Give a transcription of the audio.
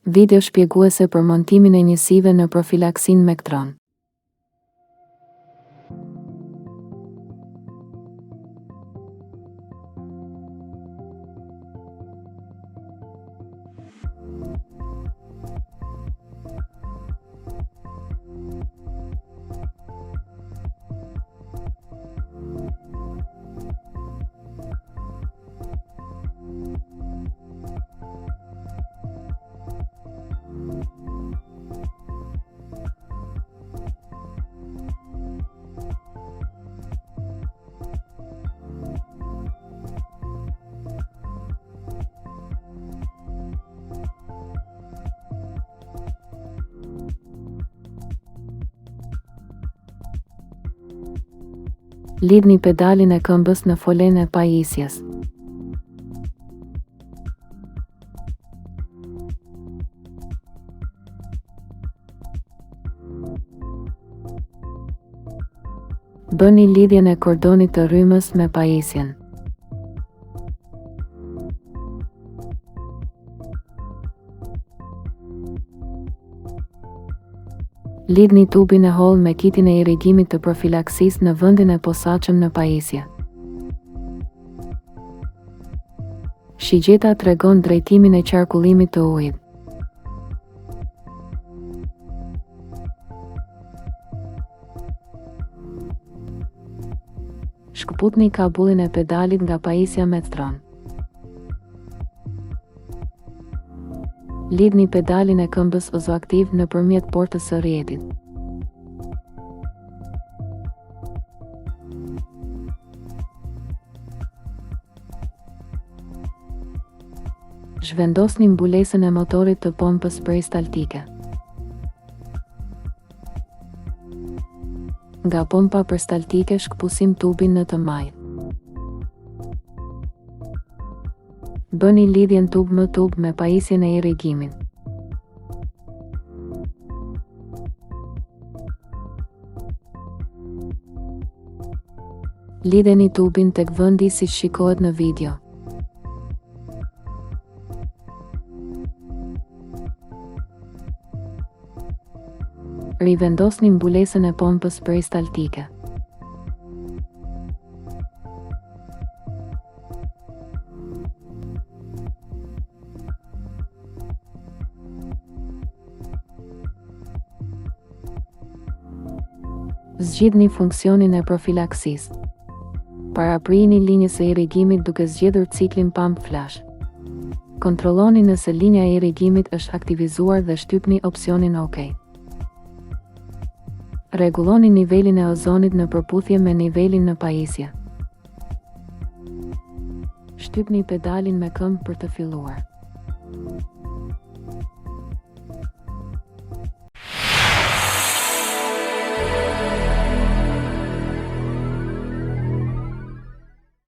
Video shpjeguese për montimin e njësive në profilaksinë Mectron. Lidhni pedalin e këmbës në folen e pajisjes. Bëni lidhjen e kordonit të rrymës me pajisjen. Lidhni tubin e hollë me kitin e irrigimit të profilaksisë në vendin e posaçëm në pajisje. Shigjeta tregon drejtimin e qarkullimit të ujit. Shkëputni kabullin e pedalit nga pajisja Mectron. Lidhni pedalin e këmbës OzoActive nëpërmjet portës së rrjetit. Zhvendosni mbulesën e motorit të pompës peristaltike. Nga pompa peristaltike shkëpusim tubin në të majt. Bëni lidhjen tub më tub me pajisjen e irrigimit. Lidheni tubin tek vendi siç shikohet në video. Rivendosni mbulesën e pompës peristaltike. Zgjidhni funksionin e profilaksisë. Paraprini linjës së irrigimit duke zgjedhur ciklin pump flash. Kontrolloni nëse linja e irrigimit është aktivizuar dhe shtypni opsionin OK. Rregulloni nivelin e ozonit në përputhje me nivelin në pajisje. Shtypni pedalin me këmbë për të filluar.